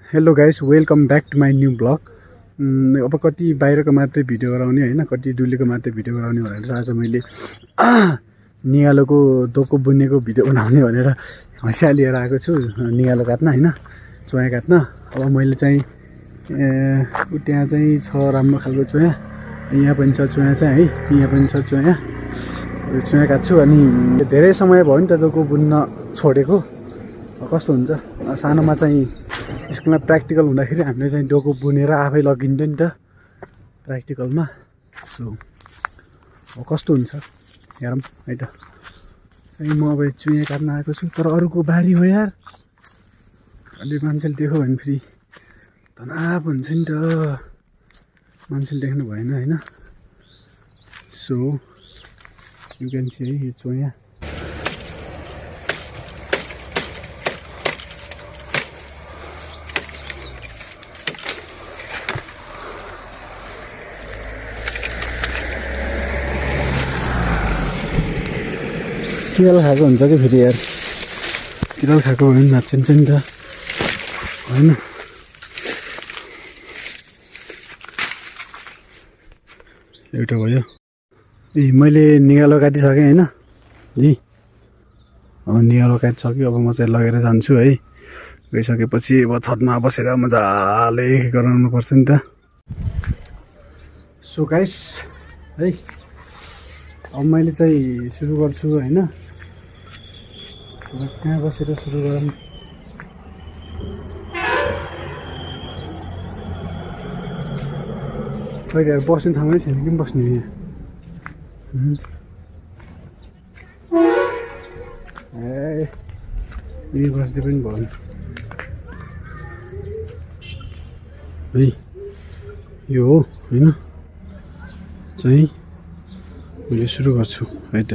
Hello guys, welcome back to my new blog. अब कति बाहिरको मात्रै भिडियो गराउने होइन, कति डुलेको मात्रै भिडियो गराउने भनेर आज मैले निगालोको दोको बुनेको भिडियो बनाउने भनेर हँसिया लिएर आएको छु। निगालो काट्न होइन, चोया काट्न। अब मैले चाहिँ त्यहाँ चाहिँ छ राम्रो खालको चोया, यहाँ पनि छ चोया चाहिँ है, यहाँ पनि छ चोया। चोया काट्छु अनि धेरै समय भयो नि त दोको बुन्न छोडेको। कस्तो हुन्छ, सानोमा चाहिँ स्कुलमा प्र्याक्टिकल हुँदाखेरि हामीले चाहिँ डोको बुनेर आफै लगिन्थ्यो नि त प्र्याक्टिकलमा। सो अब कस्तो हुन्छ हेरौँ है त। चाहिँ म अब चुया काट्न आएको छु, तर अरूको बारी हो यार। अलि मान्छेले देख्यो भने फेरि तनाव हुन्छ नि त, मान्छेले देख्नु भएन होइन। सो यु क्यान सी है, यो चोया किराल खाएको हुन्छ कि फेरि यार, किराल खाएको भयो भने नाचिन्छ नि त होइन। एउटा भयो। मैले निगालो काटिसकेँ होइन है। अब निगालो काटिसक्यो, अब म चाहिँ लगेर जान्छु है। गइसकेपछि अब छतमा बसेर मजाले गराउनु पर्छ नि त। सो गाइस है, अब मैले चाहिँ सुरु गर्छु होइन। कहाँ बसेर सुरु गरौँ? अहिले बस्ने ठाउँमै छैन कि बस्ने यहाँ। यही बस्दै पनि भयो है। यो हो होइन, चाहिँ मैले सुरु गर्छु है त।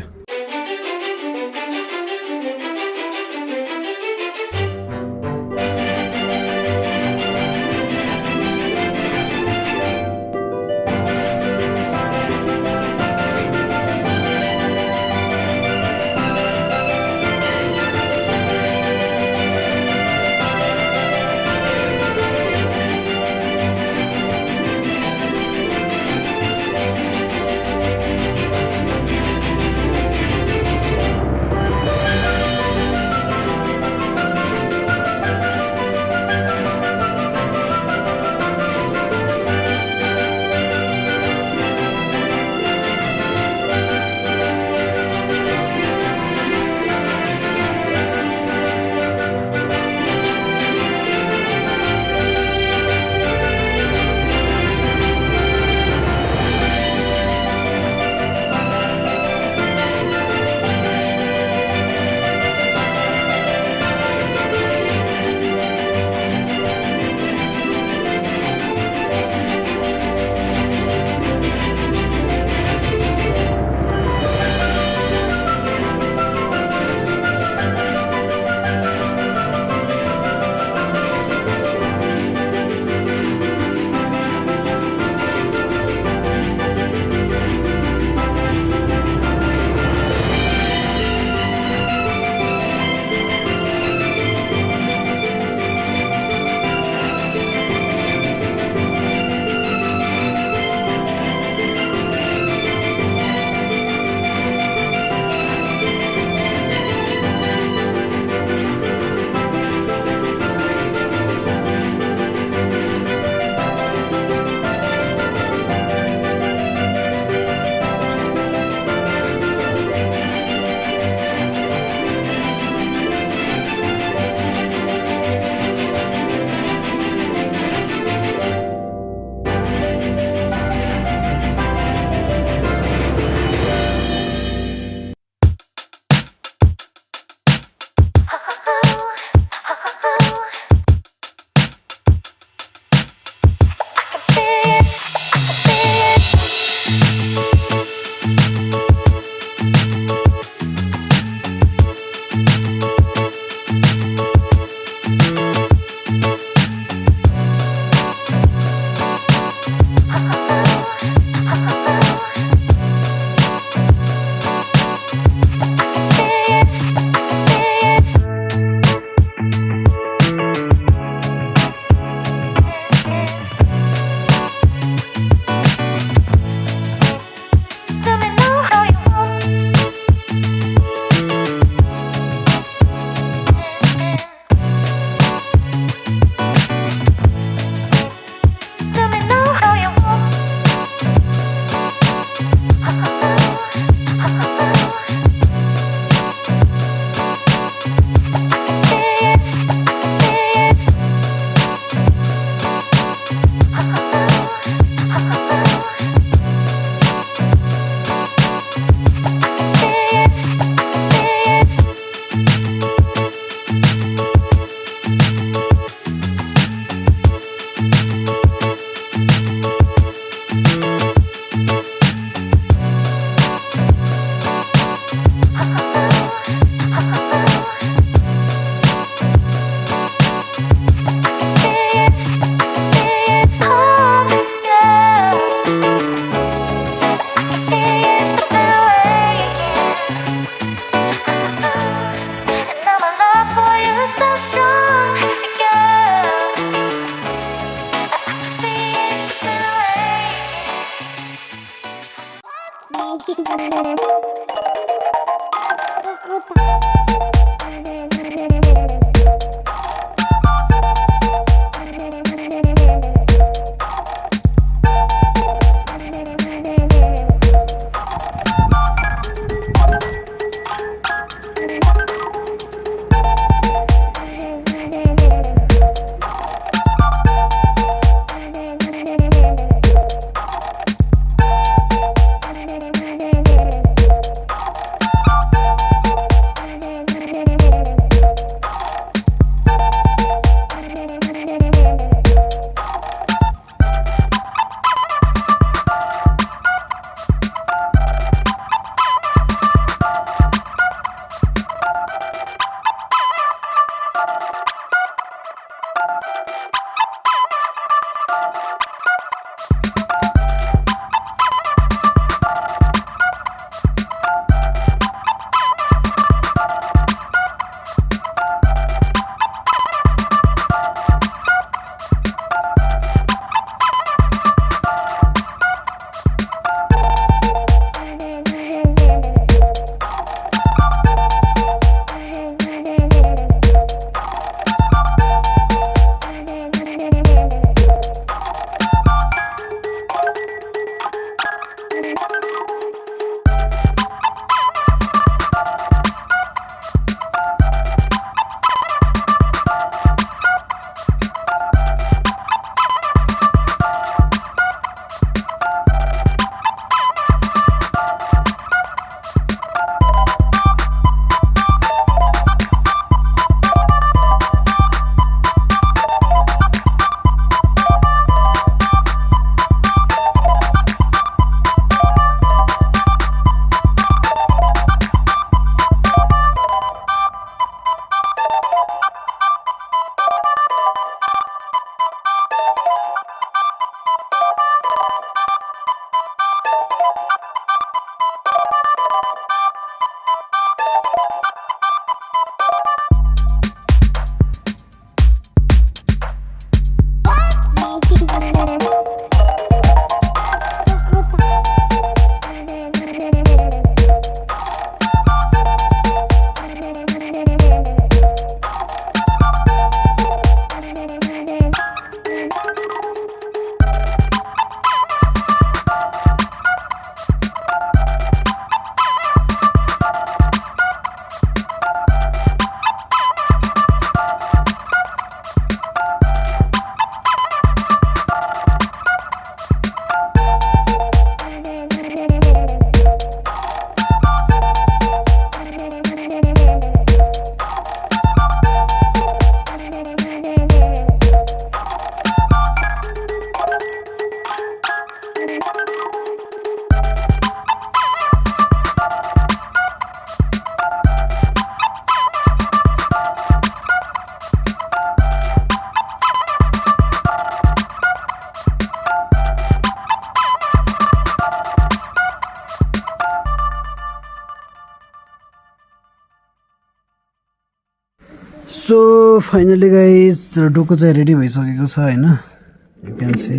सो फाइनली गाइस डोको चाहिँ रेडी भइसकेको छ हैन यु क्यान सी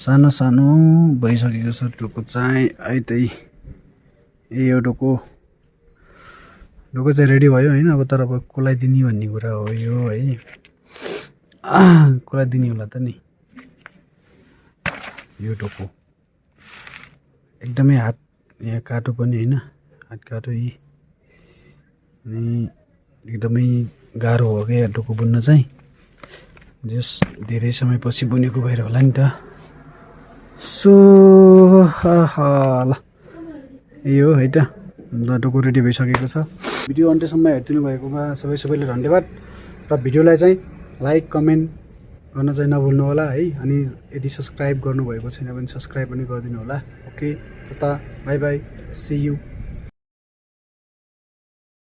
सानो सानो भइसकेको छ डोको चाहिँ है त्यही यो डोको चाहिँ रेडी भयो हैन अब तर अब कसलाई दिने भन्ने कुरा हो यो है कसलाई दिने होला त नि यो डोको एकदमै हात यहाँ काटो पनि हैन हात काटो यी अनि एकदमै गाह्रो हो क्या डोको बुन्न चाहिँ जस धेरै समयपछि बुनेको भएर होला नि त सो ल यो है त डोको रेडी भइसकेको छ भिडियो अन्त्यसम्म हेरिदिनु भएकोमा सबैले धन्यवाद र भिडियोलाई चाहिँ लाइक कमेन्ट गर्न चाहिँ नभुल्नु होला है अनि यदि सब्स्क्राइब गर्नुभएको छैन भने सब्स्क्राइब पनि गरिदिनु होला ओके त बाई बाई सी यू